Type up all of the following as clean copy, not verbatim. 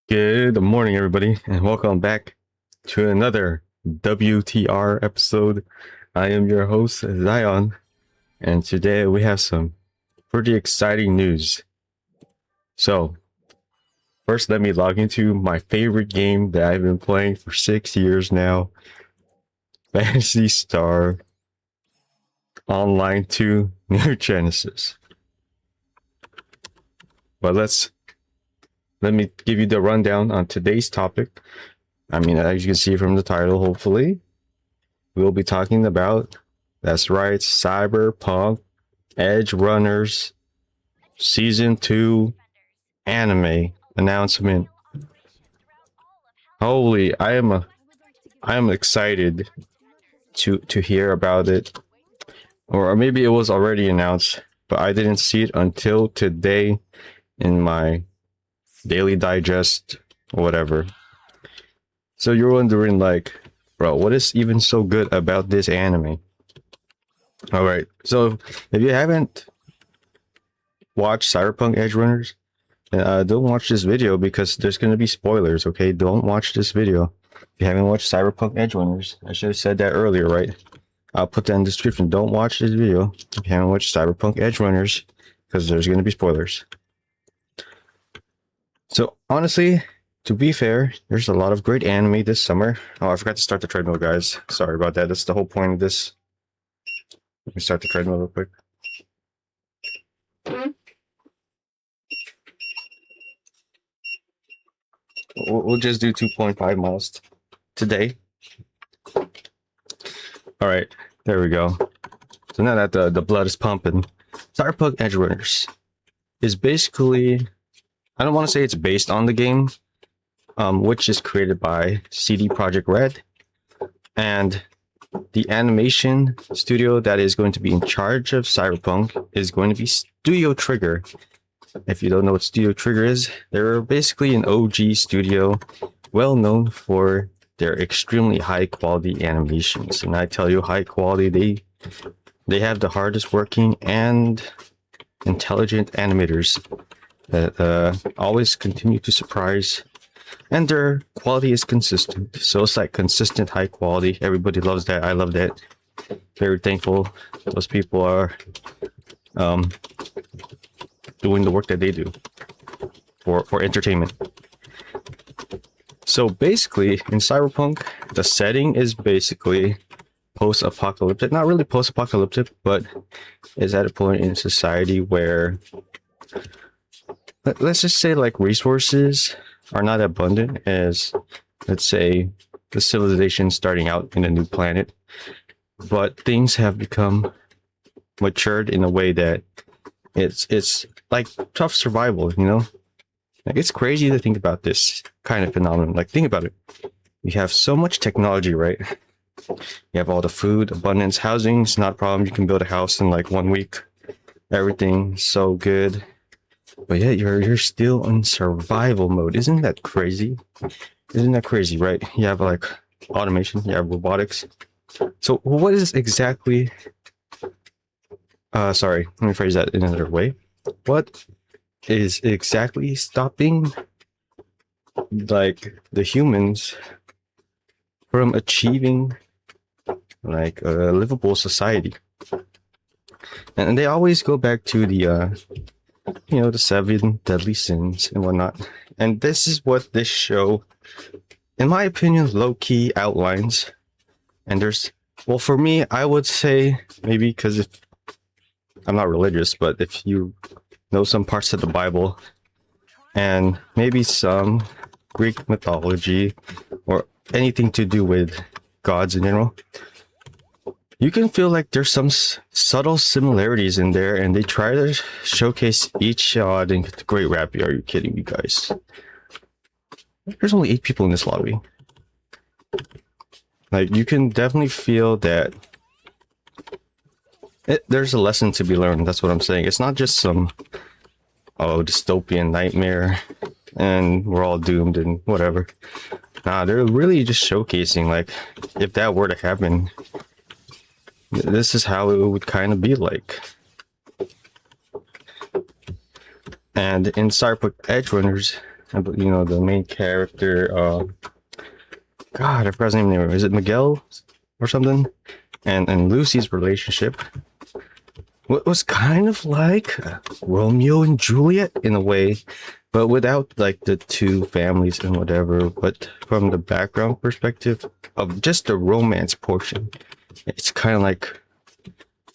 Good morning, everybody, and welcome back to another WTR episode. I am your host, Zion, and today we have some pretty exciting news. So, first, let me log into my favorite game that I've been playing for 6 years now, Fantasy Star Online 2 New Genesis. But let me give you the rundown on today's topic. As you can see from the title, hopefully, we'll be talking about, that's right, Cyberpunk Edgerunners Season 2 anime announcement. Holy, I am excited to hear about it. Or maybe it was already announced, but I didn't see it until today in my daily digest or whatever. So you're wondering, like, bro, what is even so good about this anime? All right, so if you haven't watched Cyberpunk Edgerunners, don't watch this video because there's going to be spoilers, okay? Don't watch this video. If you haven't watched Cyberpunk Edgerunners, I should have said that earlier, right? I'll put that in the description. Don't watch this video if you haven't watched Cyberpunk Edgerunners because there's going to be spoilers. So, honestly, to be fair, there's a lot of great anime this summer. Oh, I forgot to start the treadmill, guys. Sorry about that. That's the whole point of this. Let me start the treadmill real quick. We'll just do 2.5 miles today. All right, there we go. So now that the blood is pumping, Cyberpunk Edgerunners is basically, I don't want to say it's based on the game, which is created by CD Projekt Red, and the animation studio that is going to be in charge of Cyberpunk is going to be Studio Trigger. If you don't know what Studio Trigger is, they're basically an OG studio, well known for their extremely high quality animations. And I tell you, high quality, they have the hardest working and intelligent animators that always continue to surprise, and their quality is consistent. So it's like consistent high quality. Everybody loves that. I love that. Very thankful those people are doing the work that they do for entertainment. So basically, in Cyberpunk, the setting is basically post-apocalyptic. Not really post-apocalyptic, but is at a point in society where, let's just say, like, resources are not abundant as, let's say, the civilization starting out in a new planet, but things have become matured in a way that it's like tough survival, you know? Like, it's crazy to think about this kind of phenomenon. Like, think about it. We have so much technology, right? You have all the food, abundance, housing. It's not a problem. You can build a house in like 1 week. Everything's so good. But yet you're still in survival mode. Isn't that crazy? Isn't that crazy, right? You have like automation, you have robotics. So what is exactly... sorry, let me phrase that in another way. What is exactly stopping, like, the humans from achieving, like, a livable society? And they always go back to the the 7 deadly sins and whatnot. And this is what this show, in my opinion, low-key outlines. And there's, well, for me, I would say, maybe because if I'm not religious, but if you know some parts of the Bible and maybe some Greek mythology or anything to do with gods in general, you can feel like there's some subtle similarities in there, and they try to showcase each and get the great rap. Are you kidding me, guys? There's only 8 people in this lobby. Like, you can definitely feel that there's a lesson to be learned. That's what I'm saying. It's not just some dystopian nightmare and we're all doomed and whatever. Nah, they're really just showcasing, like, if that were to happen, this is how it would kind of be like. And in Cyberpunk Edgerunners, you know, the main character, God, I forgot his name. Is it Miguel or something? And Lucy's relationship was kind of like Romeo and Juliet in a way, but without like the two families and whatever. But from the background perspective of just the romance portion, it's kind of like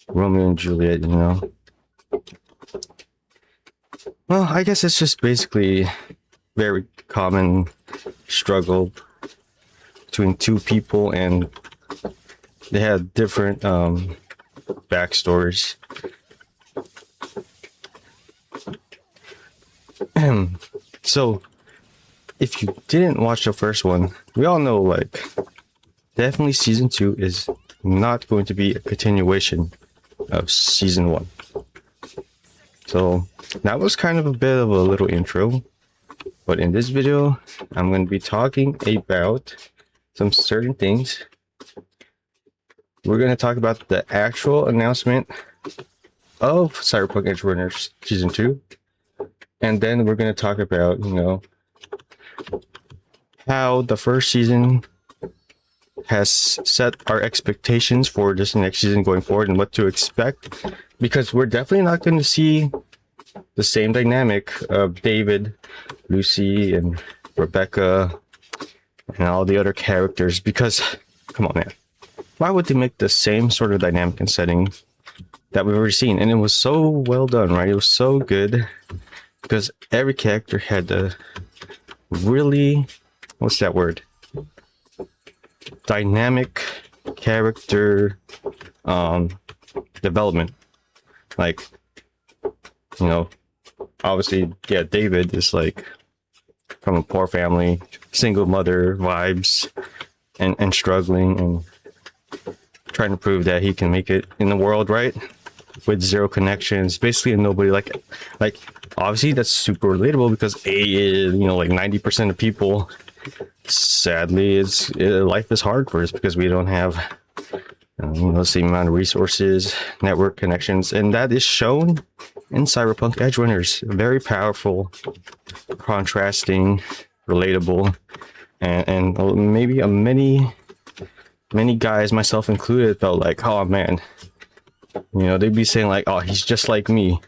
Romeo and Juliet, you know. Well, I guess it's just basically very common struggle between two people, and they have different backstories. So if you didn't watch the first one, we all know like definitely season 2 is not going to be a continuation of season 1. So that was kind of a bit of a little intro, but in this video I'm going to be talking about some certain things. We're going to talk about the actual announcement of Cyberpunk Edgerunners season 2, and then we're going to talk about, you know, how the first season has set our expectations for this next season going forward and what to expect, because we're definitely not going to see the same dynamic of David, Lucy, and Rebecca and all the other characters, because come on, man, why would they make the same sort of dynamic and setting that we've already seen? And it was so well done, right? It was so good because every character had a really, what's that word, dynamic character development. Like, you know, obviously, yeah, David is like from a poor family, single mother vibes, and struggling and trying to prove that he can make it in the world, right? With zero connections, basically, and nobody, like obviously that's super relatable because you know, like 90% of people, sadly, life is hard for us because we don't have you know, the same amount of resources, network connections, and that is shown in Cyberpunk Edgerunners. Very powerful, contrasting, relatable, and maybe many guys, myself included, felt like, oh man, you know, they'd be saying like, oh, he's just like me,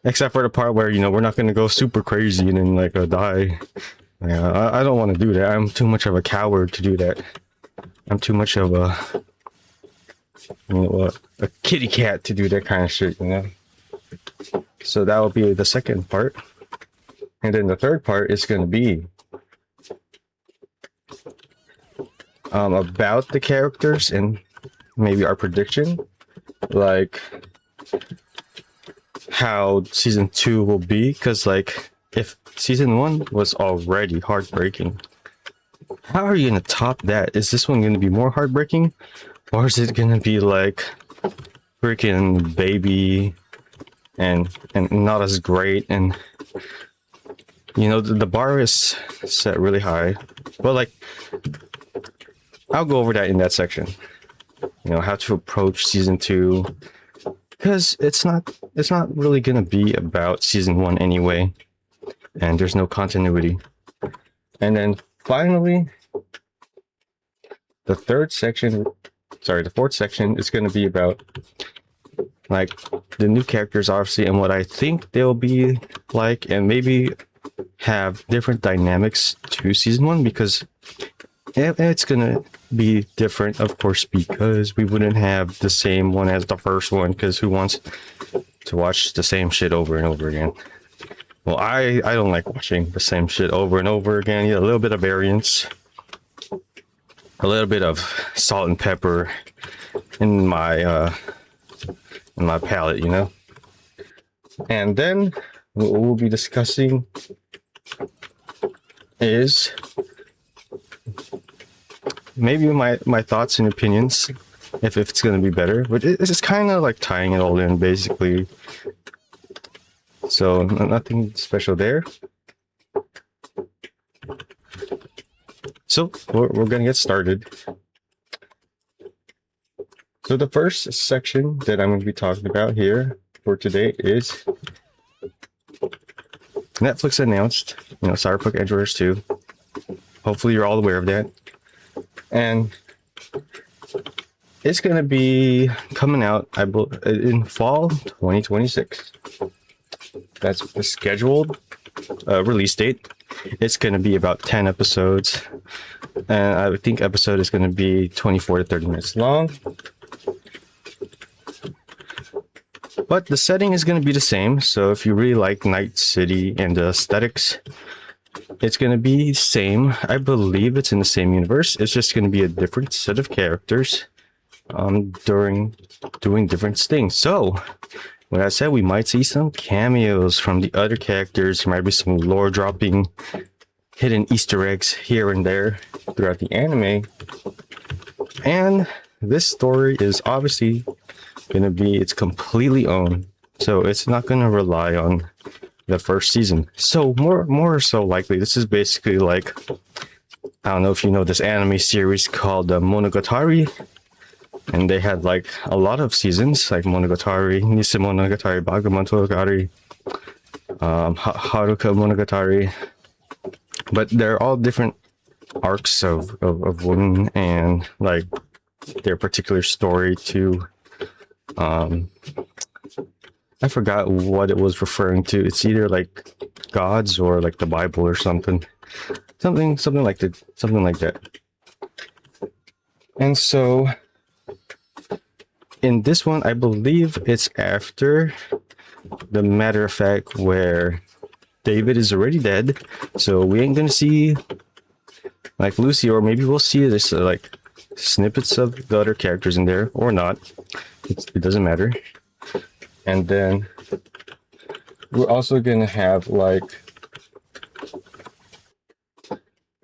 except for the part where, you know, we're not going to go super crazy and then like die. Yeah, I don't want to do that. I'm too much of a coward to do that. I'm too much of a, you know, a kitty cat to do that kind of shit, you know. So that will be the second part, and then the third part is going to be about the characters and maybe our prediction, like how season 2 will be, because like if season 1 was already heartbreaking, how are you gonna top that? Is this one gonna be more heartbreaking, or is it gonna be like freaking baby and not as great? And you know, the bar is set really high, but like I'll go over that in that section, you know, how to approach season 2, because it's not really gonna be about season 1 anyway, and there's no continuity. And then finally, the fourth section is going to be about like the new characters, obviously, and what I think they'll be like, and maybe have different dynamics to season 1, because it's gonna be different, of course, because we wouldn't have the same one as the first one, because who wants to watch the same shit over and over again? Well, I don't like watching the same shit over and over again. Yeah, a little bit of variance, a little bit of salt and pepper in my palate, you know. And then what we'll be discussing is maybe my thoughts and opinions, if it's going to be better, but it's kind of like tying it all in basically, so nothing special there. So we're gonna get started. So the first section that I'm going to be talking about here for today is Netflix announced Cyberpunk Edgerunners 2. Hopefully you're all aware of that. And it's going to be coming out in fall 2026. That's the scheduled release date. It's going to be about 10 episodes. And I think episode is going to be 24 to 30 minutes long. But the setting is going to be the same. So if you really like Night City and the aesthetics, it's going to be the same. I believe it's in the same universe. It's just going to be a different set of characters during doing different things. So, like I said, we might see some cameos from the other characters. There might be some lore dropping, hidden Easter eggs here and there throughout the anime. And this story is obviously going to be its completely own. So it's not going to rely on the first season. So more so likely, this is basically like, I don't know if you know this anime series called Monogatari. And they had like a lot of seasons, like Monogatari, Nisei Monogatari, Bakemonogatari, Haruka Monogatari. But they're all different arcs of women and like their particular story to I forgot what it was referring to. It's either like gods or like the Bible or something like that. And so in this one, I believe it's after the matter of fact where David is already dead, so we ain't gonna see like Lucy, or maybe we'll see this like snippets of the other characters in there or not. It doesn't matter. And then we're also gonna have like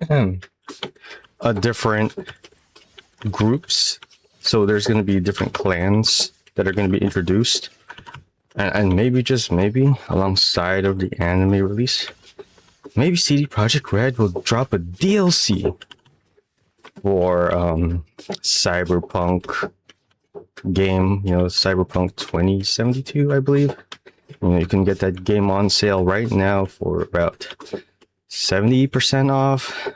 a different groups. So there's gonna be different clans that are gonna be introduced, and maybe just maybe alongside of the anime release, maybe CD Projekt Red will drop a DLC for Cyberpunk game, Cyberpunk 2072, I believe. You can get that game on sale right now for about 70% off.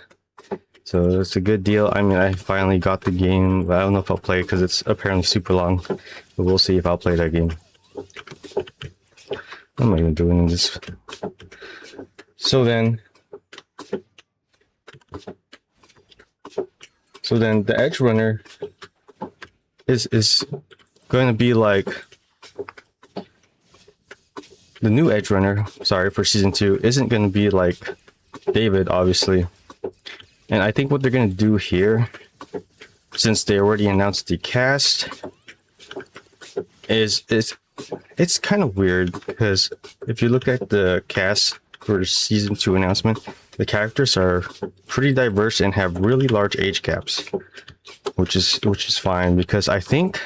So it's a good deal. I mean, I finally got the game, but I don't know if I'll play it because it's apparently super long. But we'll see if I'll play that game. What am I even doing in this? So then the Edgerunner is going to be like the new Edgerunner, sorry, for season 2 isn't going to be like David, obviously. And I think what they're going to do here, since they already announced the cast, is it's kind of weird, because if you look at the cast for the season 2 announcement, the characters are pretty diverse and have really large age caps, which is fine, because I think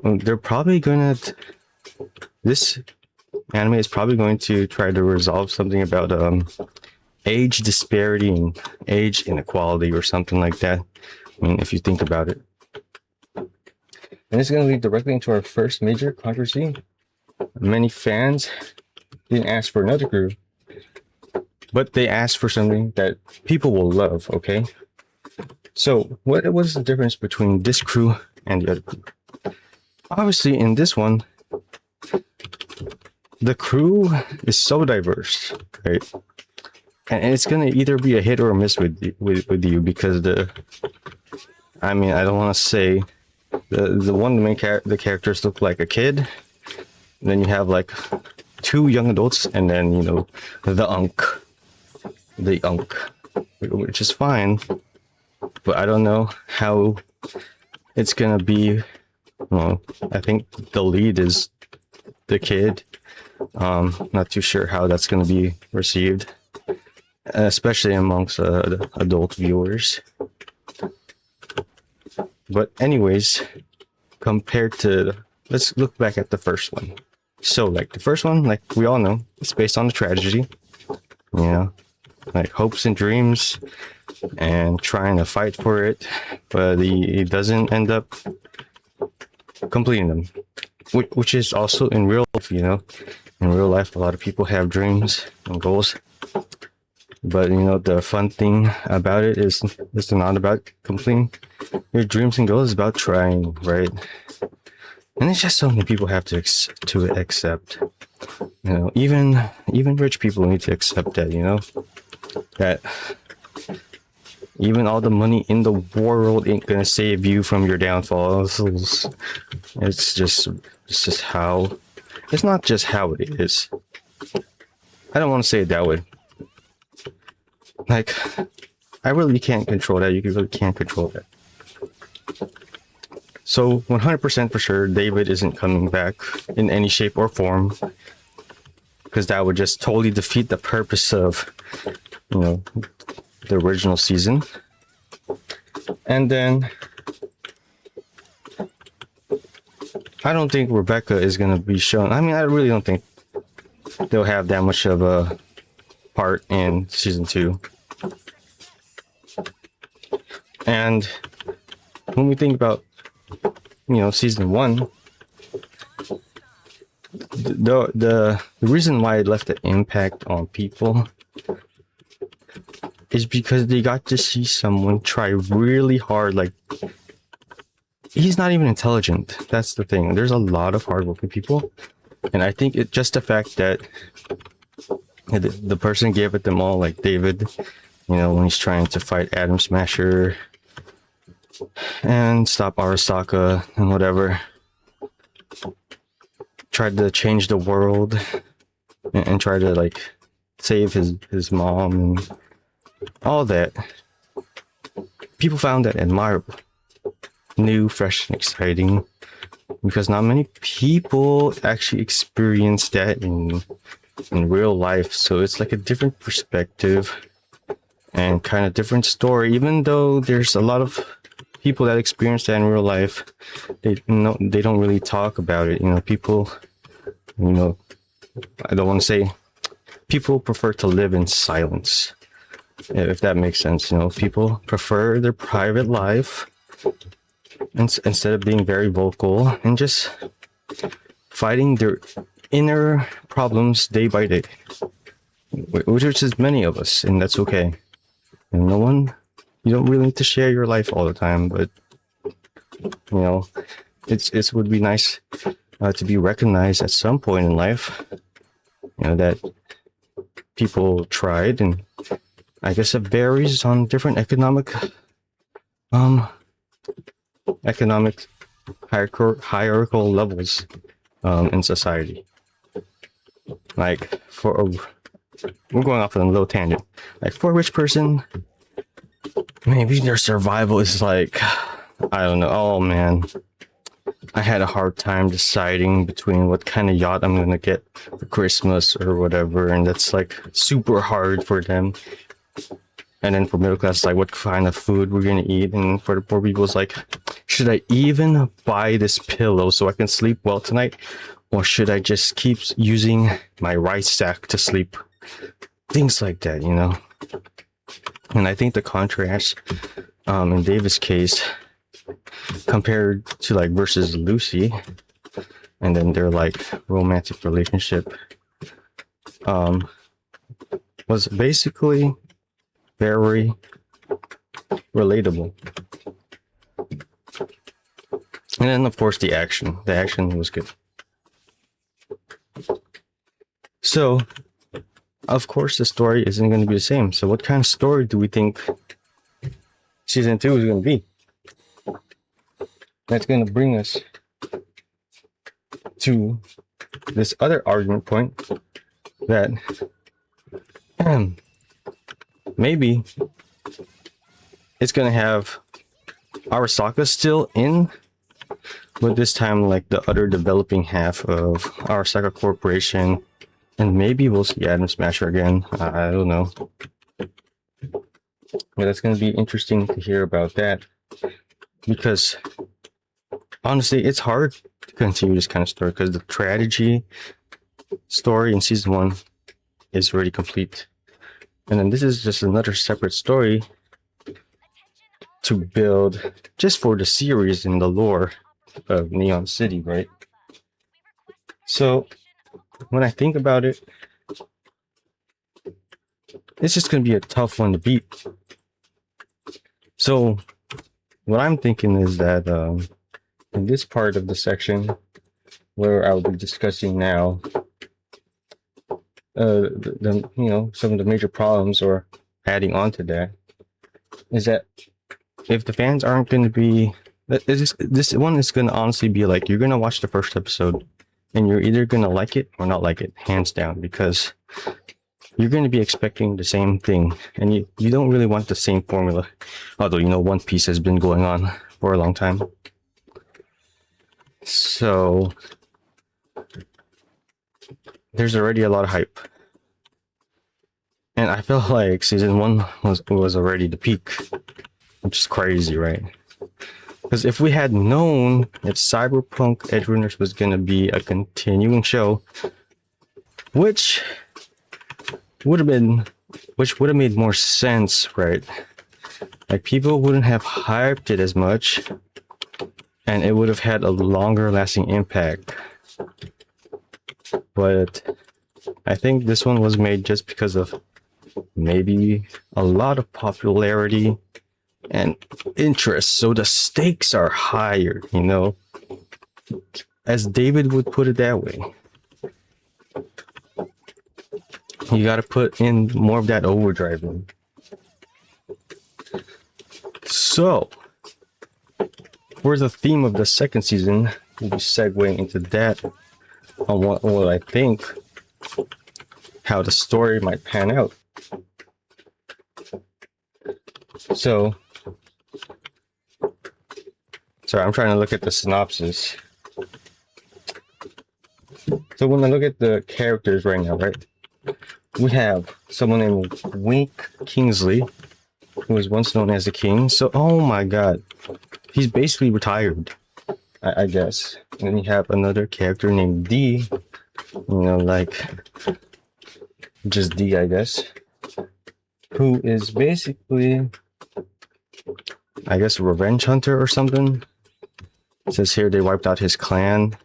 they're probably gonna, this anime is probably going to try to resolve something about age disparity and age inequality or something like that. I mean, if you think about it. And it's going to lead directly into our first major controversy. Many fans didn't ask for another crew, but they asked for something that people will love, okay? So what was the difference between this crew and the other crew? Obviously, in this one, the crew is so diverse, right? And it's going to either be a hit or a miss with you, because I mean, I don't want to say the characters look like a kid. And then you have like 2 young adults, and then the unk, which is fine, but I don't know how it's gonna be. Well, I think the lead is the kid. Not too sure how that's gonna be received, especially amongst the adult viewers. But anyways, compared to, let's look back at the first one. So like the first one, like we all know, it's based on a tragedy, like hopes and dreams and trying to fight for it, but he doesn't end up completing them, which is also in real life. In real life, a lot of people have dreams and goals, But you know, the fun thing about it is it's not about completing your dreams and goals. It's about trying, right? And it's just something people have to accept. You know, even rich people need to accept that. You know, that even all the money in the world ain't gonna save you from your downfalls. It's just how. It's not just how it is. I don't want to say it that way. Like, I really can't control that. You really can't control that. So 100% for sure, David isn't coming back in any shape or form, because that would just totally defeat the purpose of, you know, the original season. And then I don't think Rebecca is going to be shown. I mean, I really don't think they'll have that much of a part in season 2. And when we think about, you know, season 1, the reason why it left an impact on people is because they got to see someone try really hard. Like, he's not even intelligent. That's the thing. There's a lot of hardworking people, and I think it's just the fact that the person gave it them all, like David, you know, when he's trying to fight Adam Smasher and stop Arasaka and whatever, tried to change the world and try to like save his mom and all that. People found that admirable, new, fresh, and exciting, because not many people actually experience that in real life. So it's like a different perspective and kind of different story. Even though there's a lot of people that experience that in real life, they don't really talk about it. You know, people, you know, I don't want to say, people prefer to live in silence, if that makes sense. You know, people prefer their private life instead of being very vocal and just fighting their inner problems day by day, which is many of us, and that's okay. And you don't really need to share your life all the time, but you know, it would be nice to be recognized at some point in life, you know, that people tried. And I guess it varies on different economic hierarchical levels in society. Like, we're going off on a little tangent. Like, for a rich person, maybe their survival is like, I don't know. Oh man, I had a hard time deciding between what kind of yacht I'm gonna get for Christmas or whatever, and that's like super hard for them. And then for middle class, like, what kind of food we're gonna eat. And for the poor people, it's like, should I even buy this pillow so I can sleep well tonight, or should I just keep using my rice sack to sleep? Things like that, you know. And I think the contrast in David's case, compared to like versus Lucy, and then their like romantic relationship, was basically very relatable. And then of course the action was good. So of course the story isn't going to be the same. So what kind of story do we think season 2 is going to be? That's going to bring us to this other argument point, that maybe it's going to have Arasaka still in, but this time like the other developing half of Arasaka Corporation, and maybe we'll see Adam Smasher again. I don't know. But that's going to be interesting to hear about that, because honestly, it's hard to continue this kind of story because the tragedy story in season 1 is already complete. And then this is just another separate story to build just for the series and the lore of Neon City, right? So when I think about it, it's just going to be a tough one to beat. So what I'm thinking is that in this part of the section where I'll be discussing now the you know, some of the major problems, or adding on to that, is that if the fans aren't going to be, this one is going to honestly be like, you're going to watch the first episode and you're either going to like it or not like it, hands down, because you're going to be expecting the same thing, and you don't really want the same formula. Although, you know, One Piece has been going on for a long time. So there's already a lot of hype. And I feel like season 1 was already the peak, which is crazy, right? Because if we had known if Cyberpunk Edgerunners was going to be a continuing show, which would have made more sense, right? Like, people wouldn't have hyped it as much, and it would have had a longer lasting impact. But I think this one was made just because of maybe a lot of popularity and interest, so the stakes are higher, you know, as David would put it that way. You got to put in more of that overdrive in. So for the theme of the second season, we'll be segueing into that, on what I think, how the story might pan out. So, sorry, I'm trying to look at the synopsis. So when I look at the characters right now, right, we have someone named Wink Kingsley, who was once known as the King. So, oh my god, he's basically retired, I guess. And then you have another character named D, you know, like just D, I guess, who is basically, I guess, a revenge hunter or something. It says here they wiped out his clan.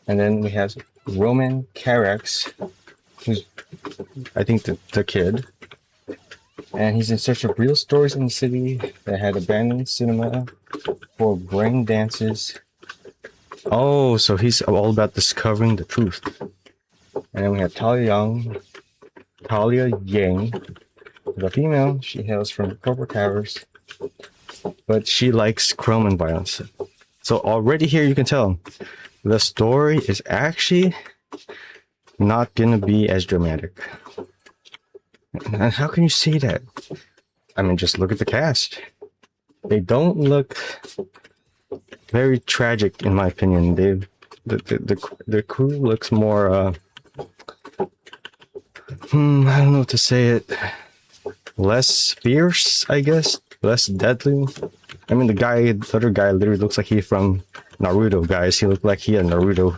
And then we have Roman Carax, who's, I think, the kid. And he's in search of real stories in the city that had abandoned cinema for brain dances. Oh, so he's all about discovering the truth. And then we have Talia Yang, the female. She hails from corporate towers, but she likes chrome and violence. So already here you can tell the story is actually not gonna be as dramatic. And how can you say that? I mean, just look at the cast. They don't look very tragic, in my opinion. The crew looks more I don't know what to say it. Less fierce, I guess. Less deadly. I mean, the other guy literally looks like he's from Naruto, guys. He looked like he had Naruto.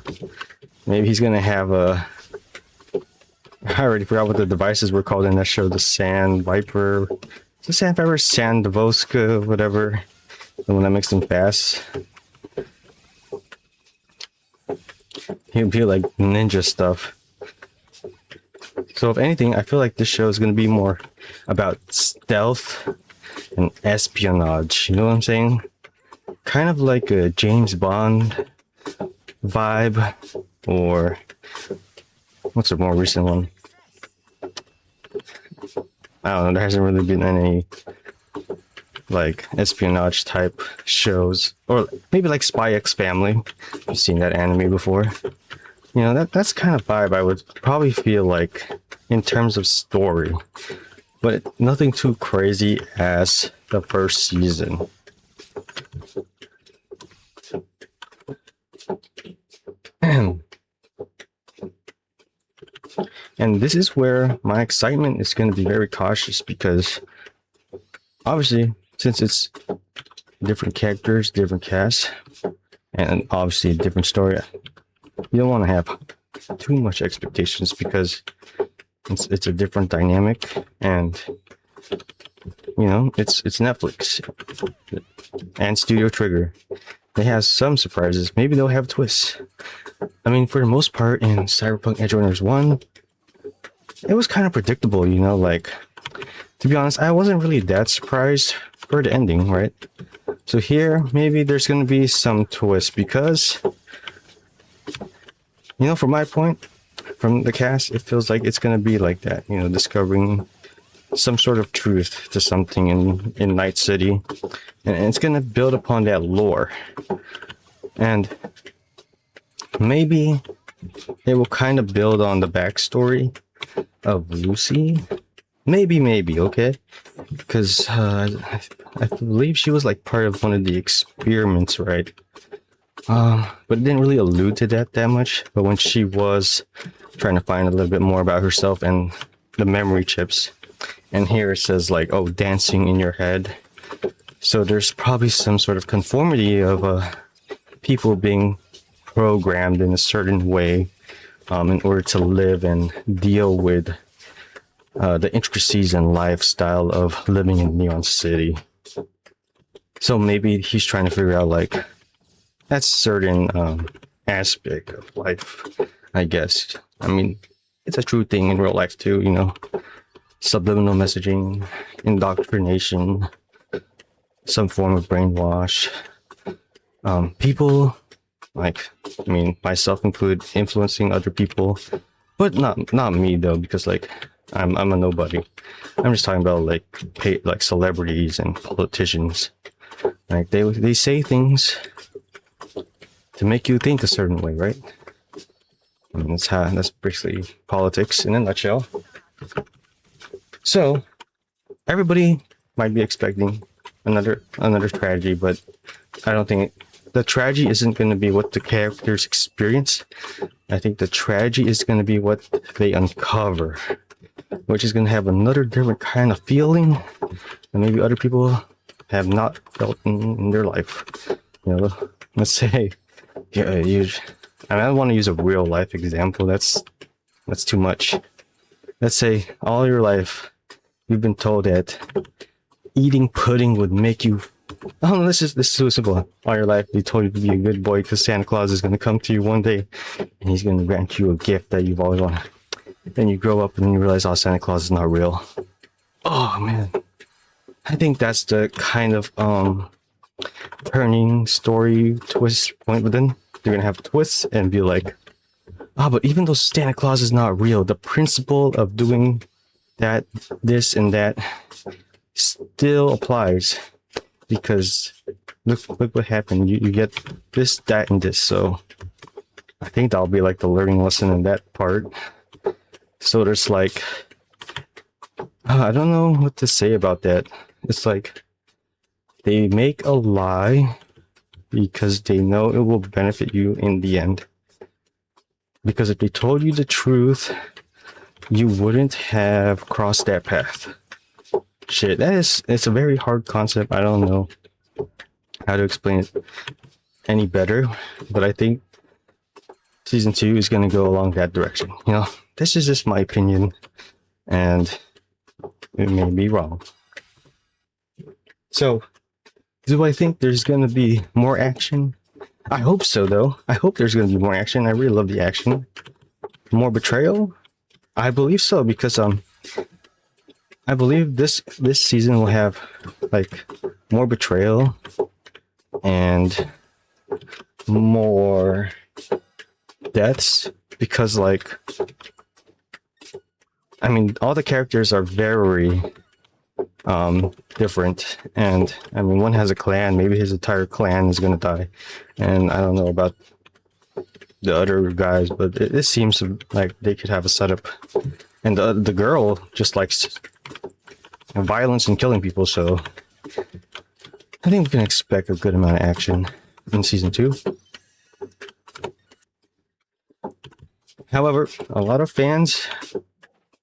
Maybe he's gonna have a... I already forgot what the devices were called in that show. The Sand Viper. The Sand Viper, Sand Voska, whatever. The one that makes them fast. He'd be like ninja stuff. So if anything, I feel like this show is going to be more about stealth and espionage. You know what I'm saying? Kind of like a James Bond vibe, or what's a more recent one? I don't know. There hasn't really been any like espionage type shows, or maybe like Spy X Family. I've seen that anime before. You know, that's kind of vibe I would probably feel like in terms of story, but nothing too crazy as the first season. And this is where my excitement is going to be very cautious, because obviously, since it's different characters, different casts, and obviously a different story, you don't want to have too much expectations, because it's a different dynamic, and you know, it's Netflix and Studio Trigger. They have some surprises. Maybe they'll have twists. I mean, for the most part, in Cyberpunk Edgerunners 1, it was kind of predictable, you know, like, to be honest, I wasn't really that surprised for the ending, right? So here, maybe there's going to be some twist because, you know, from my point, from the cast, it feels like it's going to be like that, you know, discovering some sort of truth to something in Night City. And it's going to build upon that lore. And maybe it will kind of build on the backstory of Lucy. Maybe, okay? Because I believe she was like part of one of the experiments, right? But it didn't really allude to that much. But when she was trying to find a little bit more about herself and the memory chips, and here it says like, oh, dancing in your head. So there's probably some sort of conformity of people being programmed in a certain way in order to live and deal with the intricacies and lifestyle of living in Neon City. So maybe he's trying to figure out like that certain aspect of life, I guess. I mean, it's a true thing in real life too, you know. Subliminal messaging, indoctrination, some form of brainwash. People, like, I mean, myself included, influencing other people, but not me though, because like I'm a nobody. I'm just talking about like celebrities and politicians. Like they say things to make you think a certain way, right? And that's basically politics in a nutshell. So everybody might be expecting another tragedy, but I don't think the tragedy isn't going to be what the characters experience. I think the tragedy is going to be what they uncover, which is going to have another different kind of feeling that maybe other people have not felt in their life. You know, let's say, yeah, I mean, I don't want to use a real life example. That's too much. Let's say all your life you've been told that eating pudding would make you. Oh, no, this is so simple. All your life they told you to be a good boy because Santa Claus is going to come to you one day and he's going to grant you a gift that you've always wanted. Then you grow up and then you realize, oh, Santa Claus is not real. Oh man, I think that's the kind of turning story twist point. But then they're gonna have twists and be like, but even though Santa Claus is not real, the principle of doing that, this, and that still applies because look what happened. You get this, that, and this. So I think that'll be like the learning lesson in that part. So there's like, I don't know what to say about that. It's like they make a lie because they know it will benefit you in the end. Because if they told you the truth, you wouldn't have crossed that path. Shit, it's a very hard concept. I don't know how to explain it any better, but I think season 2 is going to go along that direction. You know, this is just my opinion, and it may be wrong. So, do I think there's going to be more action? I hope so, though. I hope there's going to be more action. I really love the action. More betrayal? I believe so, because I believe this season will have like more betrayal and more deaths, because like, I mean, all the characters are very different, and I mean, one has a clan. Maybe his entire clan is gonna die, and I don't know about the other guys, but it seems like they could have a setup. And the girl just likes violence and killing people, so I think we can expect a good amount of action in season 2. However, a lot of fans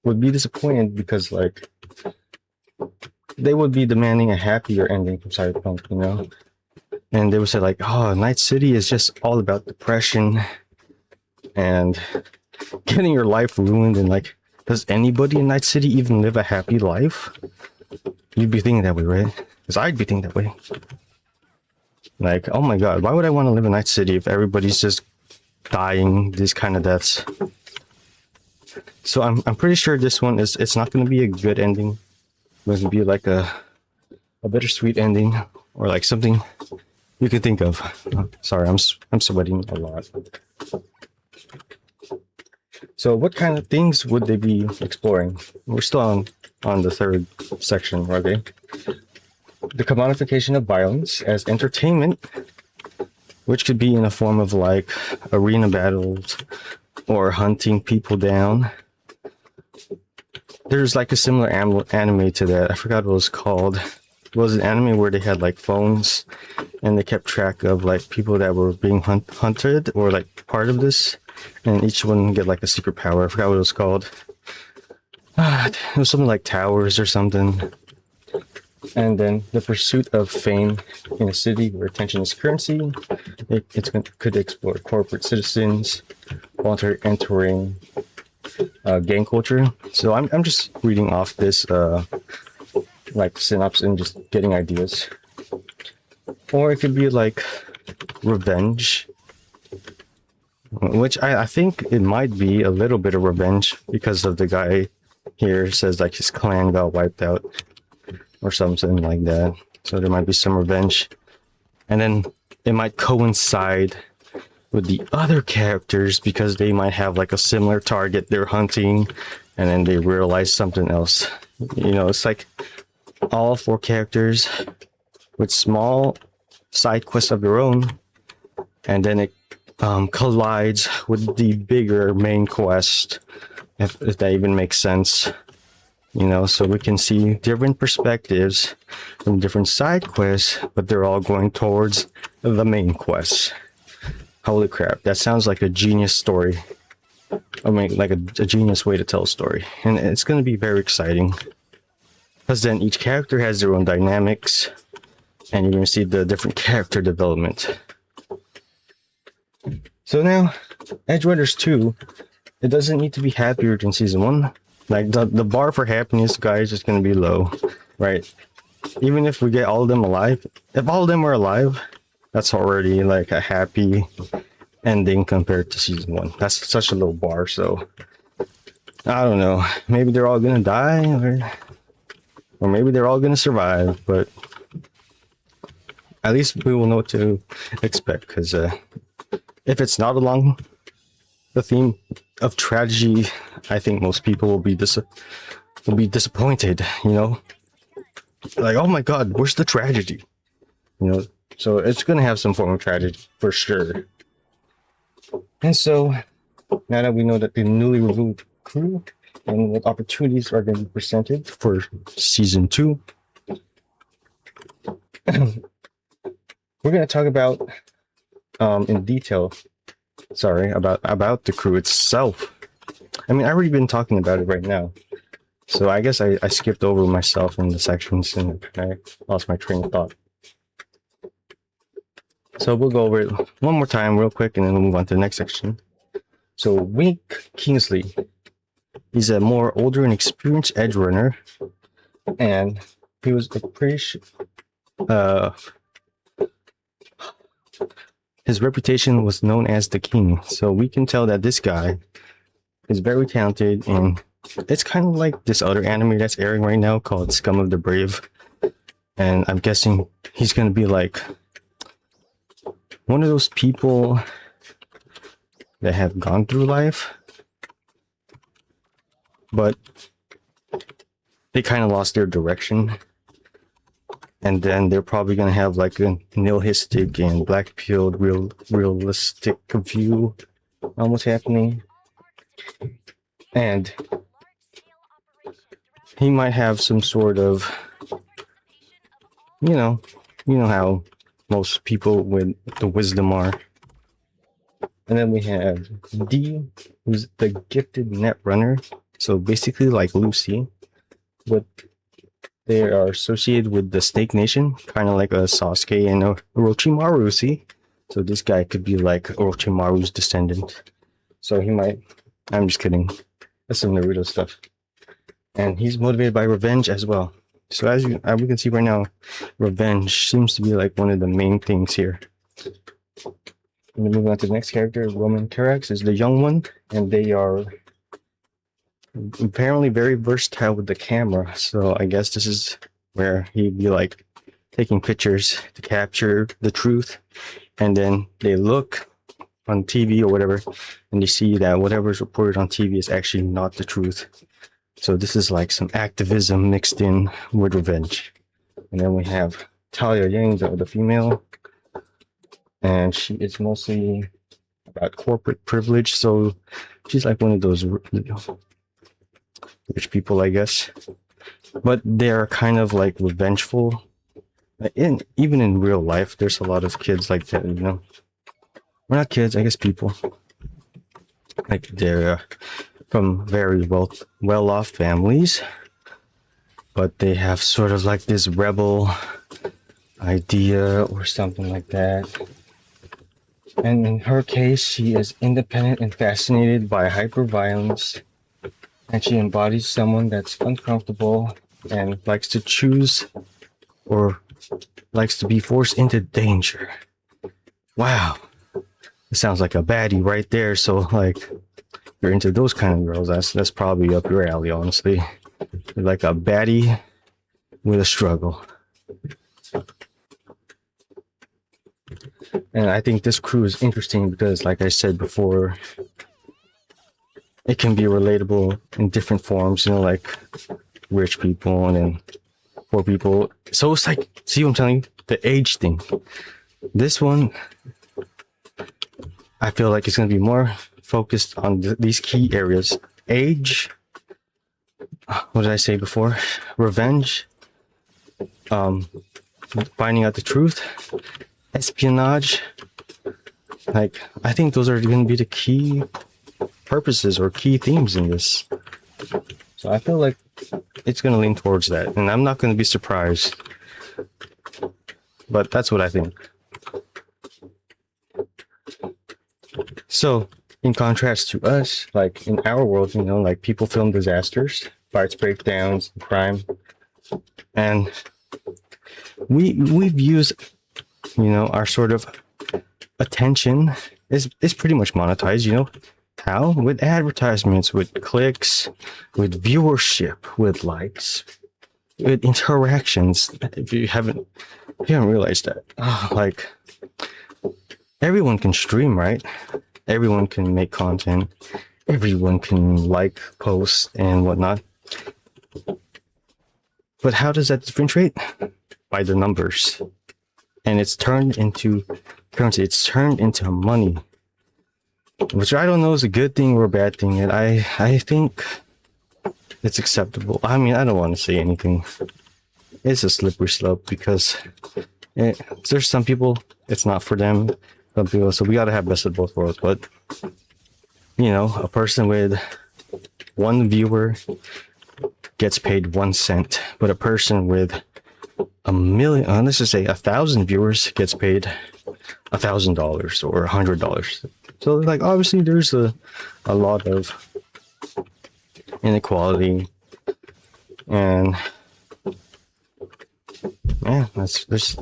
would be disappointed because like they would be demanding a happier ending from Cyberpunk, you know? And they would say like, oh, Night City is just all about depression and getting your life ruined, and like, does anybody in Night City even live a happy life? You'd be thinking that way, right? Because I'd be thinking that way. Like, oh my god, why would I want to live in Night City if everybody's just dying these kind of deaths? So I'm pretty sure this one it's not going to be a good ending. It's going to be like a bittersweet ending, or like something you can think of. Sorry, I'm sweating a lot. So what kind of things would they be exploring? We're still on the third section, okay? The commodification of violence as entertainment, which could be in the form of like arena battles or hunting people down. There's like a similar anime to that. I forgot what it was called. It was an anime where they had like phones and they kept track of like people that were being hunted or like part of this, and each one get like a secret power. I forgot what it was called. It was something like Towers or something. And then the pursuit of fame in a city where attention is currency. Could explore corporate citizens, entering gang culture. So I'm just reading off this like synopsis and just getting ideas. Or it could be like revenge, which I think it might be a little bit of revenge because of the guy here says like his clan got wiped out or something like that. So there might be some revenge. And then it might coincide with the other characters because they might have like a similar target they're hunting, and then they realize something else. You know, it's like all 4 characters with small side quests of their own, and then it collides with the bigger main quest, if that even makes sense. You know, so we can see different perspectives from different side quests, but they're all going towards the main quest. Holy crap, that sounds like a genius story. I mean, like a genius way to tell a story. And it's going to be very exciting, because then each character has their own dynamics, and you're going to see the different character development. So now, Edgerunners 2, it doesn't need to be happier than Season 1. Like, the bar for happiness, guys, is going to be low, right? Even if we get all of them alive, if all of them are alive, that's already like a happy ending compared to Season 1. That's such a low bar, so I don't know. Maybe they're all going to die, or maybe they're all going to survive, but at least we will know what to expect, because if it's not along the theme of tragedy, I think most people will be disappointed, you know? Like, oh my god, where's the tragedy? You know, so it's gonna have some form of tragedy for sure. And so, now that we know that the newly revealed crew and what opportunities are going to be presented for Season 2, we're going to talk about in detail, about the crew itself. I mean, I've already been talking about it right now, so I guess I skipped over myself in the sections and I lost my train of thought. So we'll go over it one more time real quick, and then we'll move on to the next section. So Wink Kingsley, he's a more older and experienced Edgerunner, and he was a pretty his reputation was known as the King. So we can tell that this guy is very talented, and it's kind of like this other anime that's airing right now called Scum of the Brave. And I'm guessing he's going to be like one of those people that have gone through life, but they kind of lost their direction. And then they're probably going to have like a nihilistic and black-pilled realistic view almost happening. And he might have some sort of, you know how most people with the wisdom are. And then we have D, who's the gifted net runner. So basically like Lucy, but they are associated with the Snake Nation, kind of like a Sasuke and a Orochimaru. See? So this guy could be like Orochimaru's descendant. So he might, I'm just kidding. That's some Naruto stuff. And he's motivated by revenge as well. So as we can see right now, revenge seems to be like one of the main things here. And then moving on to the next character, Roman Carax is the young one, and they are apparently very versatile with the camera. So I guess this is where he'd be like taking pictures to capture the truth, and then they look on TV or whatever, and they see that whatever is reported on TV is actually not the truth. So this is like some activism mixed in with revenge. And then we have Talia Yang, the female, and she is mostly about corporate privilege. So she's like one of those rich people, I guess. But they're kind of like revengeful. Even in real life, there's a lot of kids like that, you know. We're not kids, I guess people. Like they're from very well-off families, but they have sort of like this rebel idea or something like that. And in her case, she is independent and fascinated by hyperviolence, and she embodies someone that's uncomfortable and likes to choose or likes to be forced into danger. Wow. It sounds like a baddie right there. So like, if you're into those kind of girls, that's probably up your alley, honestly. You're like a baddie with a struggle. And I think this crew is interesting because, like I said before, it can be relatable in different forms, you know, like rich people and then poor people. So it's like, see what I'm telling you? The age thing. This one, I feel like it's going to be more focused on these key areas. Age. What did I say before? Revenge. Finding out the truth. Espionage. Like, I think those are going to be the key purposes or key themes in this. So I feel like it's going to lean towards that. And I'm not going to be surprised. But that's what I think. So, in contrast to us, like in our world, you know, like people film disasters, fights, breakdowns, crime, and we've used, you know, our sort of attention is pretty much monetized, you know. How? With advertisements, with clicks, with viewership, with likes, with interactions. If you haven't realized that, like everyone can stream, right? Everyone can make content. Everyone can like posts and whatnot. But how does that differentiate? By the numbers. And it's turned into currency. It's turned into money. Which I don't know is a good thing or a bad thing. And I think it's acceptable. I mean, I don't want to say anything. It's a slippery slope because there's some people, it's not for them. Some people, so we got to have best of both worlds. But, you know, a person with one viewer gets paid 1 cent. But a person with a million, let's just say 1,000 viewers gets paid $1,000 or $100. So like obviously there's a lot of inequality, and yeah, that's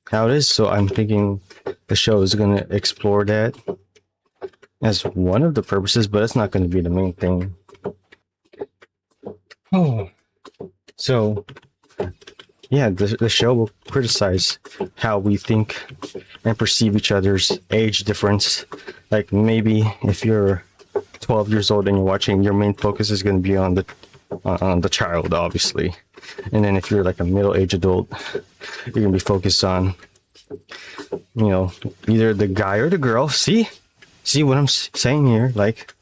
how it is. So I'm thinking the show is going to explore that as one of the purposes, but it's not going to be the main thing. Oh, so yeah, the show will criticize how we think and perceive each other's age difference. Like maybe if you're 12 years old and you're watching, your main focus is going to be on the child, obviously. And then if you're like a middle-aged adult, you're going to be focused on, you know, either the guy or the girl. See what I'm saying here? Like,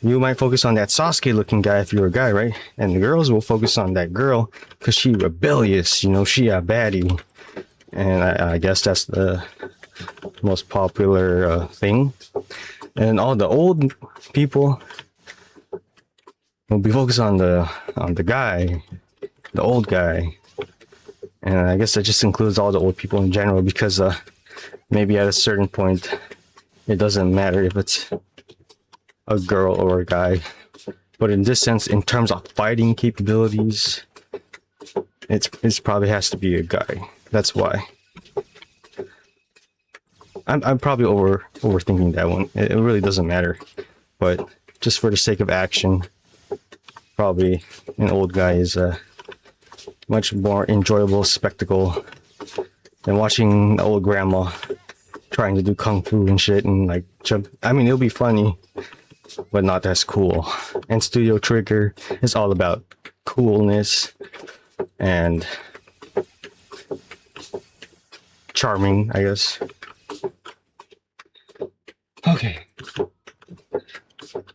you might focus on that Sasuke looking guy if you're a guy, right? And the girls will focus on that girl because she rebellious, you know, she a baddie. And I guess that's the most popular thing. And all the old people will be focused on the guy, the old guy. And I guess that just includes all the old people in general because maybe at a certain point, it doesn't matter if it's a girl or a guy. But in this sense, in terms of fighting capabilities, it's probably has to be a guy. That's why. I'm probably overthinking that one. It really doesn't matter. But just for the sake of action, probably an old guy is a much more enjoyable spectacle than watching the old grandma trying to do kung fu and shit and like jump. I mean, it'll be funny, but not as cool. And Studio Trigger is all about coolness and charming, I guess. Okay.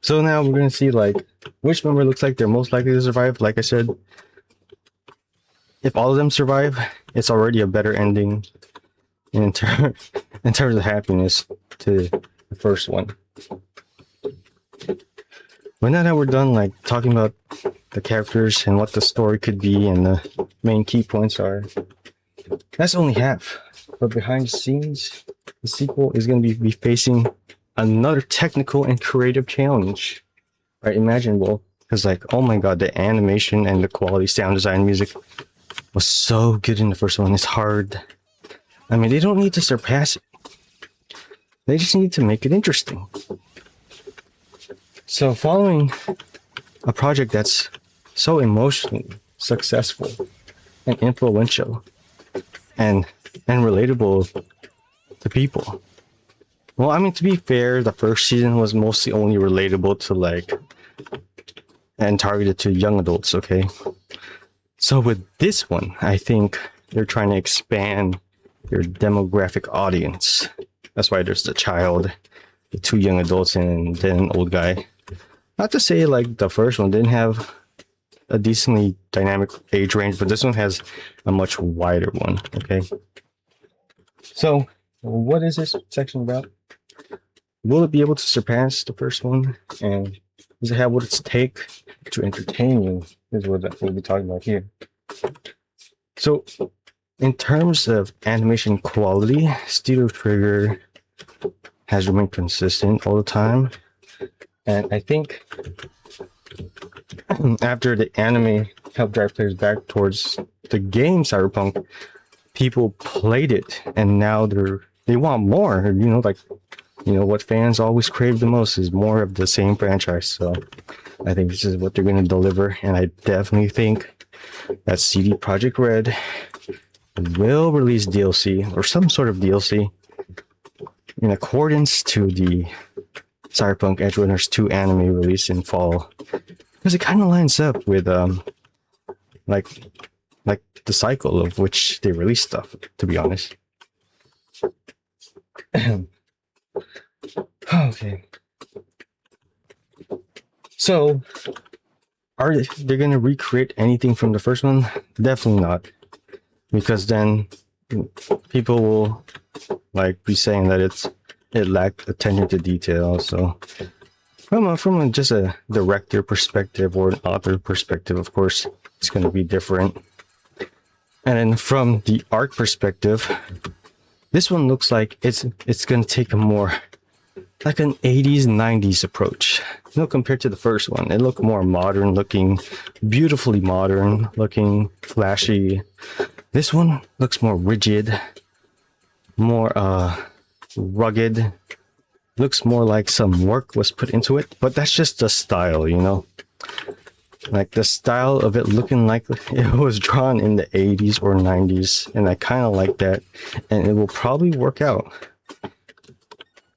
So now we're gonna see like which member looks like they're most likely to survive. Like I said, if all of them survive, it's already a better ending in terms of happiness to the first one. But now that we're done like talking about the characters and what the story could be and the main key points are, that's only half. But behind the scenes, the sequel is going to be facing another technical and creative challenge, right? Imaginable. Because like, oh my god, the animation and the quality, sound design, music was so good in the first one. It's hard. I mean, they don't need to surpass it. They just need to make it interesting. So following a project that's so emotionally successful and influential and relatable to people. Well, I mean, to be fair, the first season was mostly only relatable to like and targeted to young adults, okay? So with this one, I think they're trying to expand their demographic audience. That's why there's the child, the two young adults, and then an old guy. Not to say like the first one didn't have a decently dynamic age range, but this one has a much wider one, okay? So, what is this section about? Will it be able to surpass the first one? And does it have what it's take to entertain you? Is what we'll be talking about here. So, in terms of animation quality, Studio Trigger has remained consistent all the time. And I think after the anime helped drive players back towards the game Cyberpunk, people played it and now they want more. You know, like, you know, what fans always crave the most is more of the same franchise. So I think this is what they're going to deliver. And I definitely think that CD Projekt Red will release DLC or some sort of DLC in accordance to the Cyberpunk Edgerunners 2 anime release in fall, because it kind of lines up with like the cycle of which they release stuff, to be honest. Okay, so are they going to recreate anything from the first one? Definitely not, because then people will like be saying that it lacked attention to detail. So from just a director perspective or an author perspective, of course, it's going to be different. And then from the art perspective, this one looks like it's going to take a more like an 80s 90s approach, you know, compared to the first one. It looked more modern looking, beautifully modern looking, flashy. This one looks more rigid, more rugged, looks more like some work was put into it, but that's just the style, you know, like the style of it looking like it was drawn in the 80s or 90s, and I kind of like that, and it will probably work out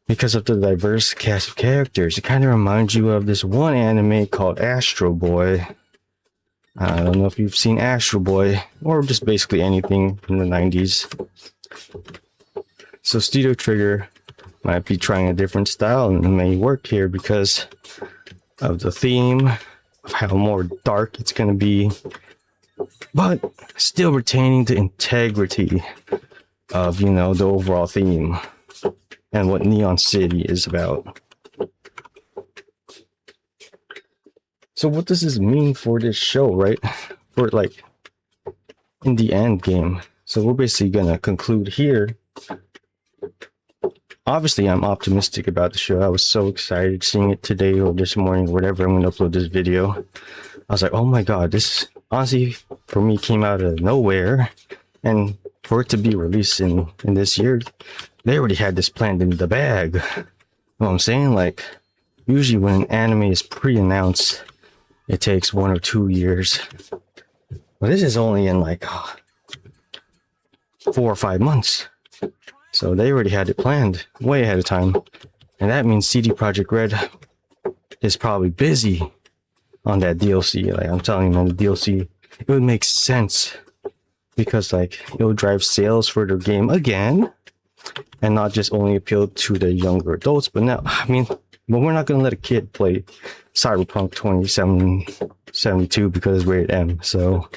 because of the diverse cast of characters. It kind of reminds you of this one anime called Astro Boy. I don't know if you've seen Astro Boy or just basically anything from the 90s. So Studio Trigger might be trying a different style, and it may work here because of the theme, of how more dark it's going to be, but still retaining the integrity of, you know, the overall theme and what Neon City is about. So what does this mean for this show, right? For like in the end game. So we're basically going to conclude here. Obviously, I'm optimistic about the show. I was so excited seeing it today or this morning or whatever. I'm going to upload this video. I was like, oh my god, this honestly for me came out of nowhere. And for it to be released in this year, they already had this planned in the bag. You know what I'm saying? Like, usually when an anime is pre-announced, it takes 1 or 2 years. But this is only in like 4 or 5 months. So they already had it planned way ahead of time. And that means CD Projekt Red is probably busy on that DLC. Like I'm telling you, man, the DLC, it would make sense because like it would drive sales for their game again and not just only appeal to the younger adults. But now, I mean, but we're not going to let a kid play Cyberpunk 2072 because it's rated M. So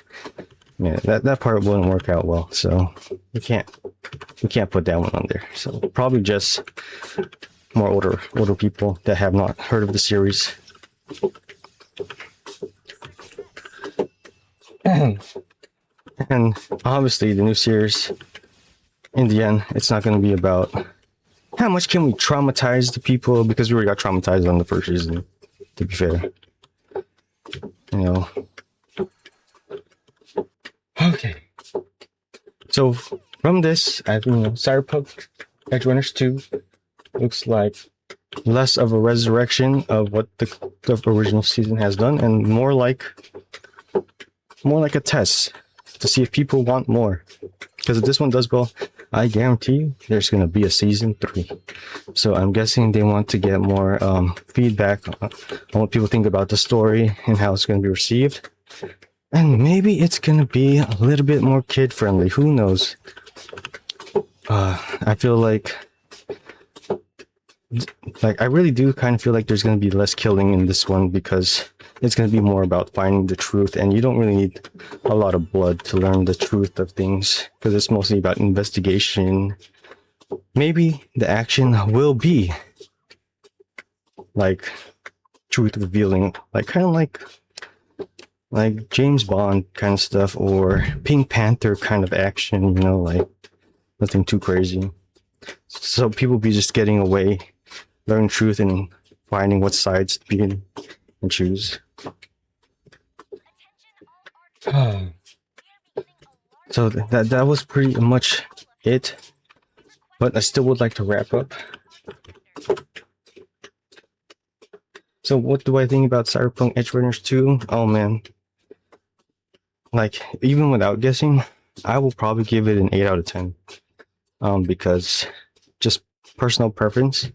yeah, that part wouldn't work out well. So we can't put that one on there. So probably just more older people that have not heard of the series. And obviously the new series, in the end, it's not going to be about how much can we traumatize the people, because we already got traumatized on the first season, to be fair. You know. Okay. So from this, I think, Cyberpunk Edgerunners 2 looks like less of a resurrection of what the original season has done, and more like a test to see if people want more. Because if this one does well, I guarantee you there's going to be a season 3. So I'm guessing they want to get more feedback on what people think about the story and how it's going to be received. And maybe it's going to be a little bit more kid friendly. Who knows? I feel like I really do kind of feel like there's going to be less killing in this one, because it's going to be more about finding the truth, and you don't really need a lot of blood to learn the truth of things, because it's mostly about investigation. Maybe the action will be like truth revealing, like kind of like James Bond kind of stuff, or Pink Panther kind of action, like nothing too crazy. So people be just getting away, learning truth, and finding what sides to be in and choose. So that was pretty much it, but I still would like to wrap up. So what do I think about Cyberpunk Edgerunners 2? Oh man, like even without guessing, I will probably give it an 8 out of 10. Because just personal preference,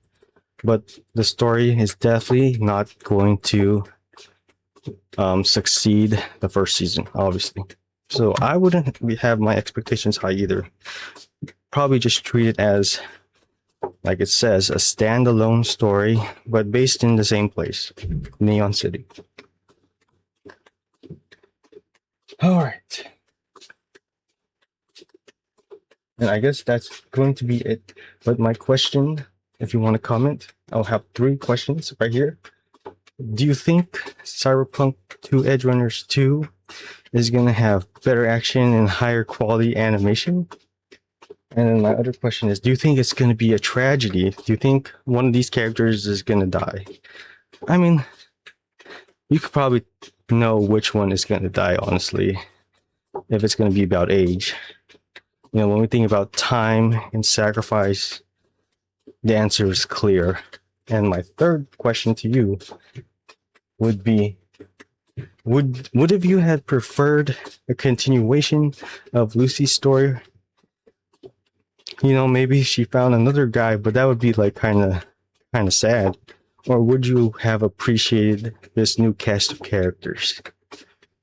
but the story is definitely not going to succeed the first season, obviously. So I wouldn't have my expectations high either. Probably just treat it as, like it says, a standalone story, but based in the same place, Neon City. All right. And I guess that's going to be it. But my question, if you want to comment, I'll have 3 questions right here. Do you think Cyberpunk 2 Edgerunners 2 is going to have better action and higher quality animation? And then my other question is, do you think it's going to be a tragedy? Do you think one of these characters is going to die? I mean, you could probably know which one is going to die, honestly, if it's going to be about age. When we think about time and sacrifice, the answer is clear. And my third question to you would be, would have you had preferred a continuation of Lucy's story? Maybe she found another guy, but that would be like kind of sad. Or would you have appreciated this new cast of characters?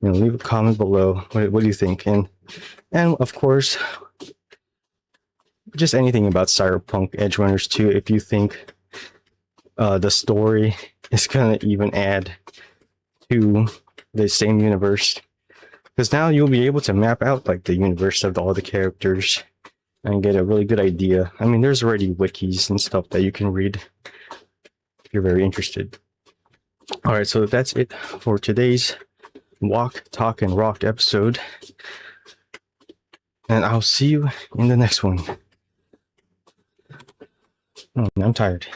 Leave a comment below. What do you think? And of course, just anything about Cyberpunk Edgerunners 2, if you think the story is going to even add to the same universe. Because now you'll be able to map out like the universe of all the characters and get a really good idea. I mean, there's already wikis and stuff that you can read if you're very interested. All right, so that's it for today's Walk, Talk, and Rock episode. And I'll see you in the next one. Oh, I'm tired.